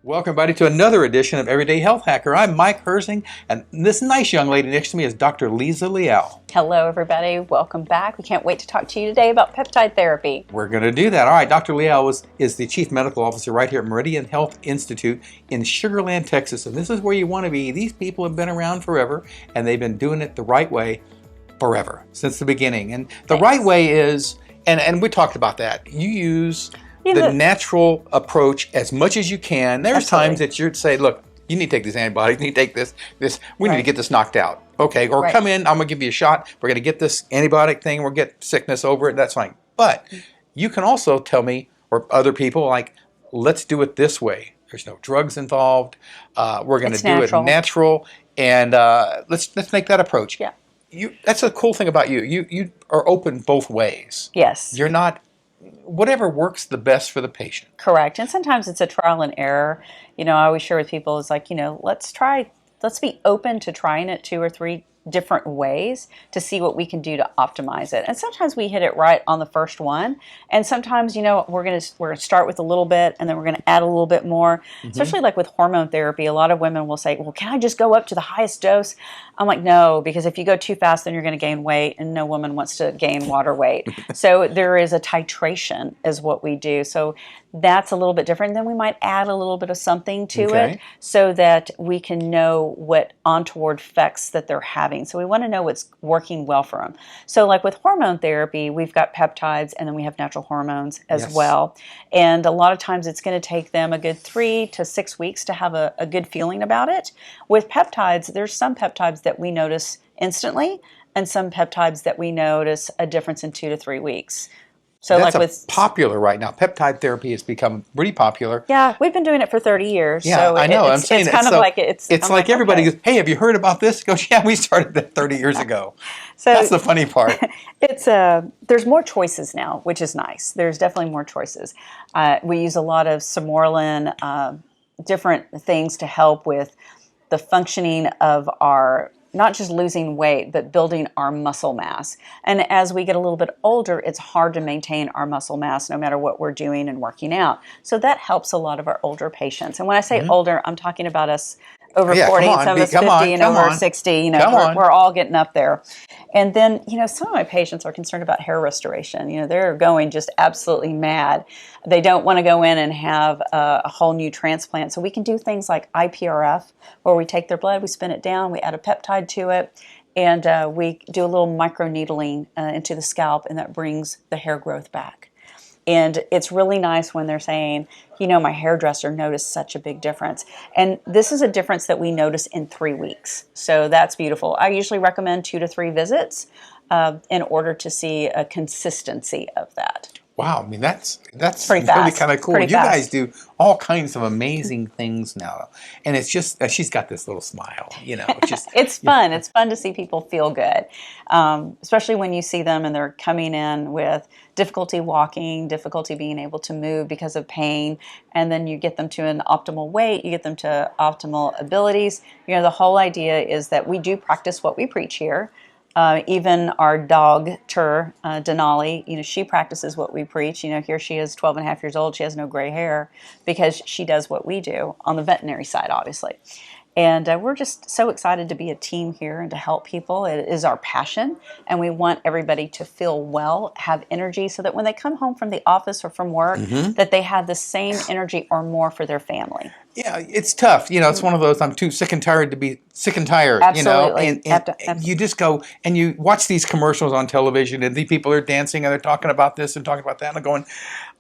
Welcome, everybody, to another edition of Everyday Health Hacker. I'm Mike Hersing, and this nice young lady next to me is Dr. Liza Liao. Hello, everybody. Welcome back. We can't wait to talk to you today about peptide therapy. We're going to do that. All right, Dr. Liao is the Chief Medical Officer right here at Meridian Health Institute in Sugar Land, Texas, and this is where you want to be. These people have been around forever, and they've been doing it the right way forever, since the beginning. And the right way is, and we talked about that, you use the natural approach as much as you can. There's times that you'd say, look, you need to take these antibiotics, you need to take this, we need to get this knocked out. Okay, or come in, I'm going to give you a shot, we're going to get this antibiotic thing, we'll get sickness over it, that's fine. But you can also tell me, or other people, like, let's do it this way. There's no drugs involved, we're going to do it natural, and let's make that approach. Yeah. That's a cool thing about you. You are open both ways. Yes. You're not, whatever works the best for the patient. Correct. And sometimes it's a trial and error. You know, I always share with people, it's like, let's be open to trying it 2 or 3 different ways to see what we can do to optimize it. And sometimes we hit it right on the first one. And sometimes, we're going to start with a little bit and then we're going to add a little bit more. Especially like with hormone therapy, a lot of women will say, well, can I just go up to the highest dose? I'm like, no, because if you go too fast, then you're going to gain weight, and no woman wants to gain water weight. So there is a titration is what we do. So that's a little bit different. Then we might add a little bit of something to it so that we can know what untoward effects that they're having. So we want to know what's working well for them. So like with hormone therapy, we've got peptides and then we have natural hormones as well. And a lot of times it's going to take them a good 3 to 6 weeks to have a good feeling about it. With peptides, there's some peptides that we notice instantly and some peptides that we notice a difference in 2 to 3 weeks. So that's popular right now. Peptide therapy has become pretty popular. Yeah, we've been doing it for 30 years. Yeah, so I'm saying it's kind of like it's like like, everybody goes, hey, have you heard about this? Goes, yeah, we started that 30 years ago. So that's the funny part. There's more choices now, which is nice. There's definitely more choices. We use a lot of Simorelin, different things to help with the functioning of our, not just losing weight, but building our muscle mass. And as we get a little bit older, it's hard to maintain our muscle mass no matter what we're doing and working out. So that helps a lot of our older patients. And when I say older, I'm talking about us over 40, some of us 50 and over 60. We're all getting up there. And then, some of my patients are concerned about hair restoration. They're going just absolutely mad. They don't want to go in and have a whole new transplant. So we can do things like IPRF, where we take their blood, we spin it down, we add a peptide to it, and we do a little microneedling into the scalp, and that brings the hair growth back. And it's really nice when they're saying, my hairdresser noticed such a big difference. And this is a difference that we notice in 3 weeks. So that's beautiful. I usually recommend 2 to 3 visits in order to see a consistency of that. Wow, I mean, that's pretty really kind of cool. Pretty you fast. Guys do all kinds of amazing things now. And it's just, she's got this little smile, It's just, it's fun. It's fun to see people feel good, especially when you see them and they're coming in with difficulty walking, difficulty being able to move because of pain, and then you get them to an optimal weight, you get them to optimal abilities. The whole idea is that we do practice what we preach here. Even our dog, Denali, she practices what we preach. Here she is, 12 and a half years old. She has no gray hair because she does what we do on the veterinary side, obviously. And we're just so excited to be a team here and to help people. It is our passion, and we want everybody to feel well, have energy, so that when they come home from the office or from work, that they have the same energy or more for their family. Yeah, it's tough. It's one of those, I'm too sick and tired to be sick and tired. Absolutely. And you just go and you watch these commercials on television, and the people are dancing and they're talking about this and talking about that, and I'm going,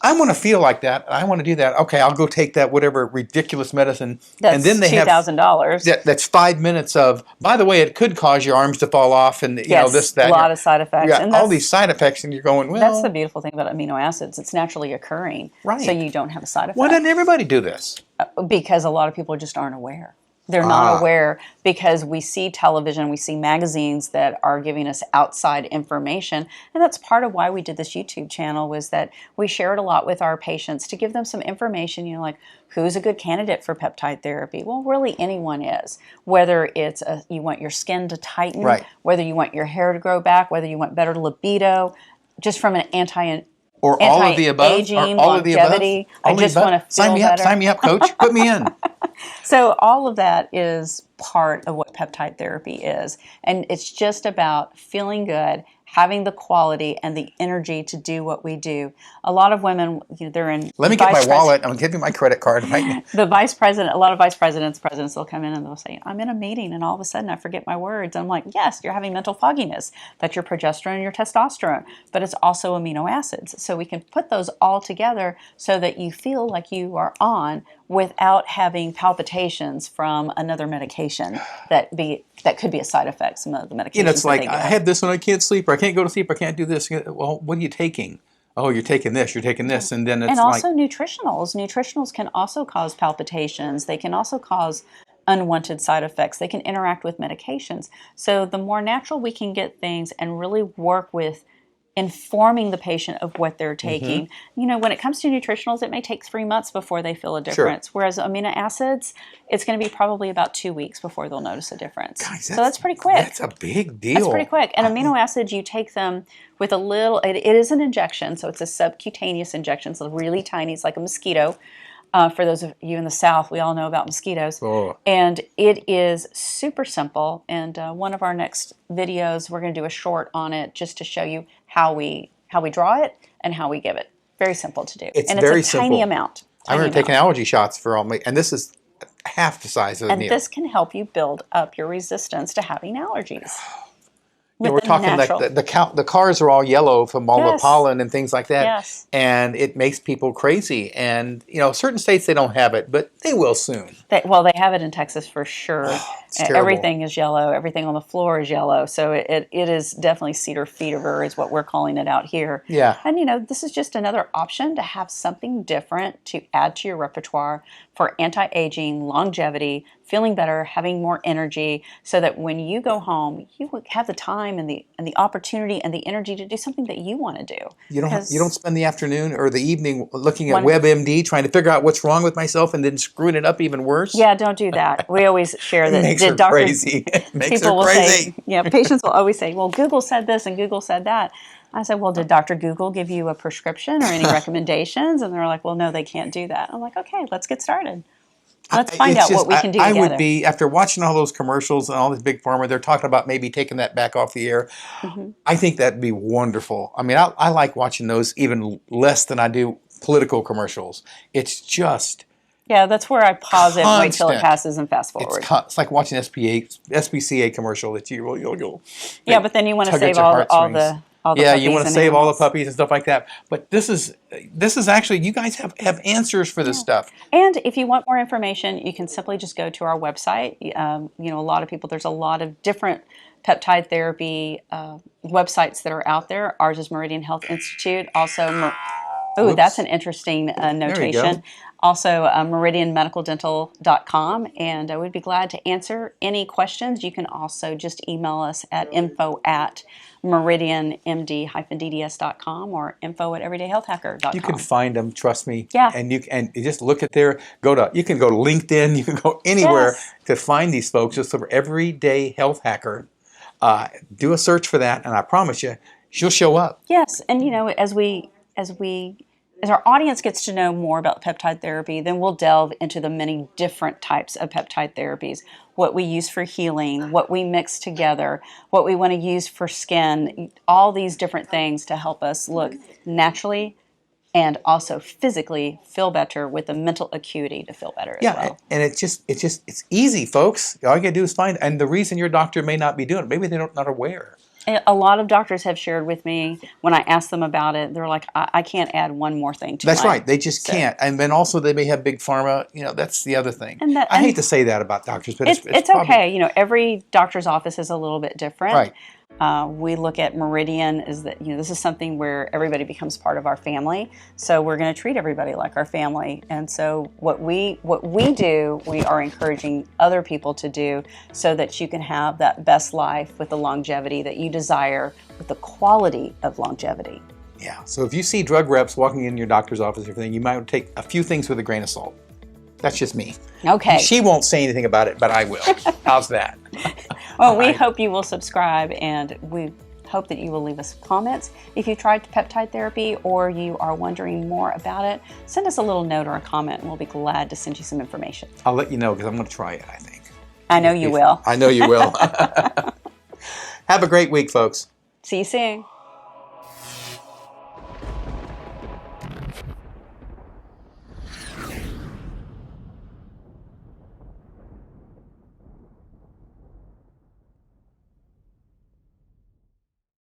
I want to feel like that. I want to do that. Okay, I'll go take that whatever ridiculous medicine. That's and then they $2,000. That's 5 minutes of, by the way, it could cause your arms to fall off, and this, that. A lot of side effects. Yeah, and all these side effects, and you're going, well. That's the beautiful thing about amino acids. It's naturally occurring. Right. So you don't have a side effect. Why doesn't everybody do this? Because a lot of people just aren't aware. They're not aware because we see television, we see magazines that are giving us outside information. And that's part of why we did this YouTube channel, was that we shared a lot with our patients to give them some information, like who's a good candidate for peptide therapy? Well, really anyone is. Whether it's you want your skin to tighten, whether you want your hair to grow back, whether you want better libido, just from an or all of the above, anti-aging, or all of the above. longevity. I just want to feel Sign me better. up, sign me up, coach. Put me in. So all of that is part of what peptide therapy is. And it's just about feeling good, having the quality and the energy to do what we do. A lot of women, they're in... Let me get my wallet. I'm going to give you my credit card right now. The vice president, a lot of vice presidents, they'll come in and they'll say, I'm in a meeting and all of a sudden I forget my words. And I'm like, yes, you're having mental fogginess. That's your progesterone and your testosterone. But it's also amino acids. So we can put those all together so that you feel like you are on without having palpitations from another medication that could be a side effect, some of the medications. It's like, I had this and I can't sleep, or I can't go to sleep, I can't do this. Well, what are you taking? Oh, you're taking this, and then it's and also nutritionals. Nutritionals can also cause palpitations. They can also cause unwanted side effects. They can interact with medications. So the more natural we can get things and really work with informing the patient of what they're taking. When it comes to nutritionals, it may take 3 months before they feel a difference. Sure. Whereas amino acids, it's going to be probably about 2 weeks before they'll notice a difference. Guys, so that's pretty quick. That's a big deal. That's pretty quick. And amino acids, you take them with a little, it is an injection, so it's a subcutaneous injection, so really tiny. It's like a mosquito. For those of you in the South, we all know about mosquitoes. Oh. And it is super simple. And one of our next videos, we're going to do a short on it just to show you how we draw it and how we give it. Very simple to do. It's and very it's a tiny simple. amount. I'm going to take allergy shots for all my, and this is half the size of the needle. And this can help you build up your resistance to having allergies. We're talking like the cars are all yellow from all the pollen and things like that. Yes. And it makes people crazy. And, certain states, they don't have it, but they will soon. They have it in Texas for sure. It's terrible. Everything is yellow. Everything on the floor is yellow. So it is definitely cedar fever is what we're calling it out here. Yeah. And, this is just another option to have something different to add to your repertoire for anti-aging, longevity, feeling better, having more energy, so that when you go home, you have the time and the opportunity and the energy to do something that you want to do. You don't spend the afternoon or the evening looking at WebMD trying to figure out what's wrong with myself and then screwing it up even worse. Yeah, don't do that. We always share that. It makes her crazy. It makes her crazy. Patients will always say, well, Google said this and Google said that. I said, well, did Dr. Google give you a prescription or any recommendations? And they're like, well, no, they can't do that. I'm like, okay, let's get started. Let's find out what we can do together. I would be, after watching all those commercials and all this big pharma, they're talking about maybe taking that back off the air. I think that'd be wonderful. I mean, I like watching those even less than I do political commercials. It's just... Yeah, that's where I pause it, wait till it passes, and fast forward. It's like watching SPCA commercial that you'll yeah, but then you want to save all the puppies. You want to save all the puppies and stuff like that. But this is actually, you guys have answers for this stuff. And if you want more information, you can simply just go to our website. A lot of people, there's a lot of different peptide therapy websites that are out there. Ours is Meridian Health Institute. Also, that's an interesting notation. Also, meridianmedicaldental.com, and we'd be glad to answer any questions. You can also just email us at info@meridianmd-dds.com or info@everydayhealthhacker.com. You can find them, trust me. Yeah. And you just look at you can go to LinkedIn, you can go anywhere to find these folks. Just for Everyday Health Hacker. Do a search for that, and I promise you, she'll show up. Yes, and as our audience gets to know more about peptide therapy, then we'll delve into the many different types of peptide therapies, what we use for healing, what we mix together, what we want to use for skin, all these different things to help us look naturally and also physically feel better with the mental acuity to feel better as well. And it's easy, folks. All you gotta do is find, and the reason your doctor may not be doing it, maybe they're not aware. A lot of doctors have shared with me when I ask them about it. They're like, I can't add one more thing to That's right. They just can't. And then also they may have big pharma. That's the other thing. I hate to say that about doctors, but it's okay. Every doctor's office is a little bit different. Right. We look at Meridian as that this is something where everybody becomes part of our family. So we're going to treat everybody like our family. And so what we do, we are encouraging other people to do so that you can have that best life with the longevity that you desire, with the quality of longevity. Yeah. So if you see drug reps walking in your doctor's office and everything, you might take a few things with a grain of salt. That's just me. Okay. She won't say anything about it, but I will. How's that? Well, we hope you will subscribe, and we hope that you will leave us comments. If you tried peptide therapy or you are wondering more about it, send us a little note or a comment and we'll be glad to send you some information. I'll let you know because I'm going to try it, I think. I know you will. I know you will. Have a great week, folks. See you soon.